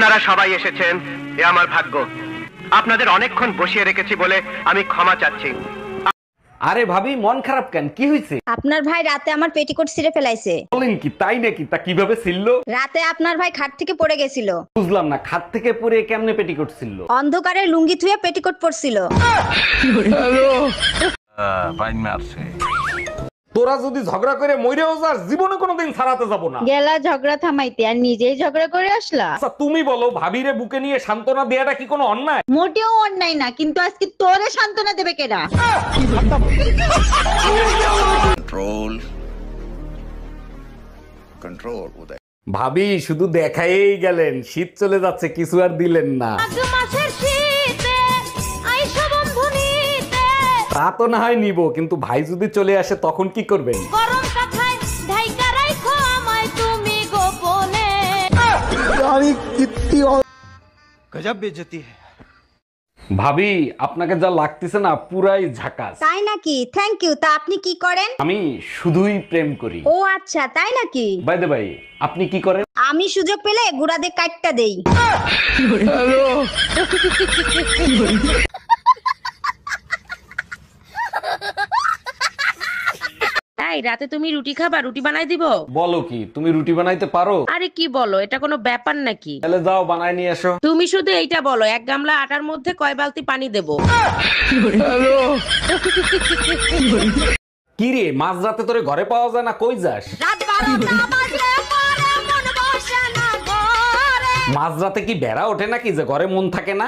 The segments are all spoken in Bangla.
আপনারা সবাই এসেছেন, এ আমার ভাগ্য। আপনাদের অনেকক্ষণ বসিয়ে রেখেছি বলে আমি ক্ষমা চাচ্ছি। আরে ভাবি, মন খারাপ কেন? কি হয়েছে? আপনার ভাই রাতে আমার পেটিকোট ছিঁড়ে ফেলাইছে। বলেন কি? তাই নাকি? তা কিভাবে ছিললো? রাতে আপনার ভাই খাট থেকে পড়ে গেছিল। বুঝলাম না, খাট থেকে পরে কেমনে পেটিকোট ছিললো? অন্ধকারে লুঙ্গি থুয়ে পেটিকোট পরছিল। তোরা যদি ঝগড়া করে মইরেও যাস, জীবনে কোনোদিন ছাড়াতে যাব না। গেলা ঝগড়া থামাইতে আর নিজেই ঝগড়া করে আসলা। আচ্ছা তুমি বলো, ভাবিরে বুকে নিয়ে সান্ত্বনা দেয়াটা কি কোনো অন্যায়? মোটেও অন্যায় না, কিন্তু আজকে তোরে সান্ত্বনা দেবে কেডা? कंट्रोल उदय। ভাবি শুধু দেখাই গেলেন, শীত চলে যাচ্ছে, কিছু আর দিলেন না। তা তো না হয় নিব, কিন্তু ভাই যদি চলে আসে তখন কি করবেন? गजब बेइज्जती है। ভাবি আপনাকে যা লাগতেছে না, পুরাই ঝাকাস। তাই নাকি? Thank you. তা আপনি কি করেন? আমি শুধুই প্রেম করি। ও আচ্ছা, তাই নাকি? বাই দ্য বাই, আপনি কি করেন? আমি সুযোগ পেলে গুড়াদের কাটটা দেই। এই রাতে তুমি রুটি খাবা? রুটি বানাই দিব? বলো কি, তুমি রুটি বানাইতে পারো? আরে কি বলো, এটা কোনো ব্যাপার নাকি? তাহলে যাও বানাই নিয়ে এসো। তুমি শুধু এইটা বলো, এক গামলা আটার মধ্যে কয় বালতি পানি দেব? কি রে, মাঝ রাতে তোরে ঘরে পাওয়া যায় না, কই যাস? মাঝ রাতে কি বেড়া ওঠে নাকি যে ঘরে মন থাকে না?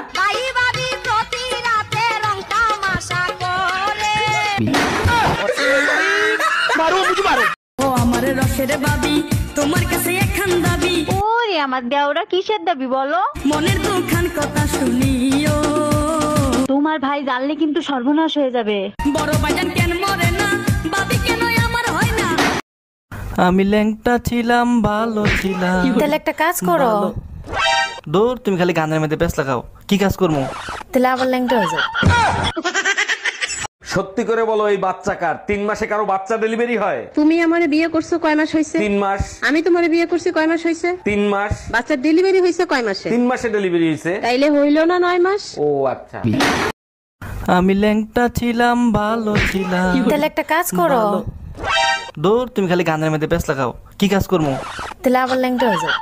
তোমার কাছে একখান দাবি। ওরে আমার দেওরা কিসের দাবি বলো? মনের দুখান কথা শুনিও। তোমার ভাই জানলে কিন্তু সর্বনাশ হয়ে যাবে। বড় ভাইজান কেন মরে না, বাবি কেন আমার হয় না। আমি ল্যাংটা ছিলাম, ভালো ছিলাম। তাহলে একটা কাজ করো। দূর, তুমি খালি গানের মধ্যে ব্যস্ত লাগাও। কি কাজ করবো? তাহলে আবার ল্যাংটা হয়ে যাও। সত্যি করে বলো, এই বাচ্চা কার? 3 মাসে কারো বাচ্চা ডেলিভারি হয়? তুমি আমারে বিয়ে করছো কয় মাস হইছে? 3 মাস। আমি তোমারে বিয়ে করছি কয় মাস হইছে? 3 মাস। বাচ্চার ডেলিভারি হইছে কয় মাসে? 3 মাসে ডেলিভারি হয়েছে। তাইলে হইলো না 9 মাস? ও আচ্ছা। আমি ল্যাংটা ছিলাম, ভালো ছিলাম। তাহলে একটা কাজ করো। দূর, তুমি খালি গানের মধ্যে ব্যস্ত লাগাও। কি কাজ করবো? তাহলে আবার ল্যাংটা হয়ে যাও।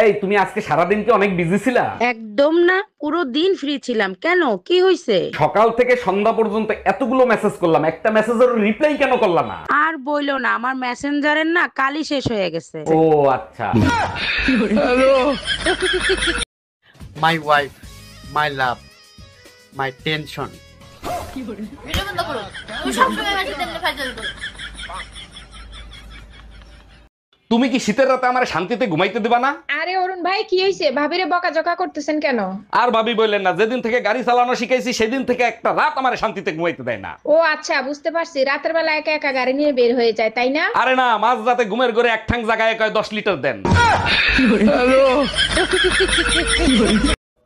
এই তুমি আজকে সারাদিন কি অনেক বিজি ছিলা? একদম না, পুরো দিন ফ্রি ছিলাম। কেন, কি হইছে? সকাল থেকে সন্ধ্যা পর্যন্ত এতগুলো মেসেজ করলাম, একটা মেসেজের রিপ্লাই কেন করলা না? আর বইলো না, আমার মেসেঞ্জারের না কালই শেষ হয়ে গেছে। ও আচ্ছা। My wife, my love, my tension. তুমি কি শীতের রাতে আমার শান্তিতে ঘুমাইতে দিবা না? আরে অরুণ ভাই, কি হইছে? ভাবিরে বকাঝকা করতেছেন কেন? আর ভাবি বললেন না, যেদিন থেকে গাড়ি চালানো শিখাইছি সেদিন থেকে একটা রাত আমার শান্তিতে ঘুমাইতে দেয় না। ও আচ্ছা, বুঝতে পারছি। রাতের বেলা একা একা গাড়ি নিয়ে বের হয়ে যায়, তাই না? আরে না, মাঝ রাতে ঘুমের ঘরে এক ঠাং জায়গায় কয় 10 লিটার দেন।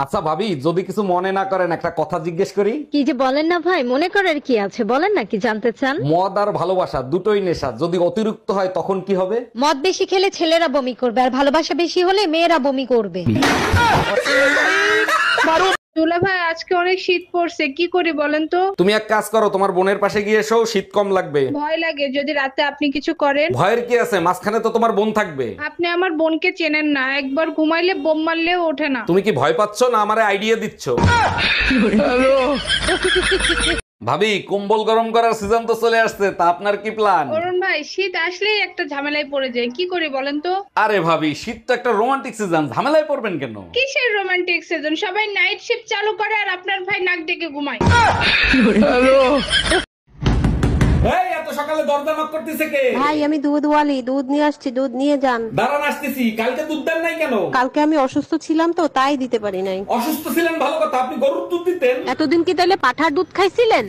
আচ্ছা ভাবি, যদি কিছু মনে না করেন একটা কথা জিজ্ঞেস করি? কি যে বলেন না ভাই, মনে করার কি আছে? বলেন না, কি জানতে চান? মদ আর ভালোবাসা দুটোই নেশা, যদি অতিরিক্ত হয় তখন কি হবে? মদ বেশি খেলে ছেলেরা বমি করবে, আর ভালোবাসা বেশি হলে মেয়েরা বমি করবে। দুলা ভাই, আজকে অনেক শীত পড়ছে, কি করি বলেন তো? তুমি এক কাজ করো, তোমার বোনের পাশে গিয়ে এসো, শীত কম লাগবে। ভয় লাগে যদি রাতে আপনি কিছু করেন। ভয়ের কি আছে, মাঝখানে তো তোমার বোন থাকবে। আপনি আমার বোনকে চেনেন না, একবার ঘুমাইলে বোম মারলেও ওঠে না। তুমি কি ভয় পাচ্ছ না আমারে আইডিয়া দিচ্ছ? ভাবি, কম্বল গরম করার সিজন তো চলে আসছে, তা আপনার কি প্ল্যান? অরুণ ভাই, শীত আসলেই একটা ঝামেলায় পড়ে যায়, কি করি বলেন তো? আরে ভাবি, শীত তো একটা রোমান্টিক সিজন, ঝামেলায় পড়বেন কেন? কিসের রোমান্টিক সিজন? সবাই নাইট শিফট চালু করে আর আপনার ভাই নাক ডেকে ঘুমায়। এই এত সকালে দরজা নক করতেছে কে? ভাই, আমি দুধওয়ালি, দুধ নিয়ে আসছি, দুধ নিয়ে যান। দাঁড়ান আসতেছি। কালকে দুধ দেন নাই কেন? কালকে আমি অসুস্থ ছিলাম তো, তাই দিতে পারি নাই। অসুস্থ ছিলেন ভালো কথা, আপনি গরুর দুধ দিতেন। এতদিন কি তাহলে পাঠার দুধ খাইছিলেন?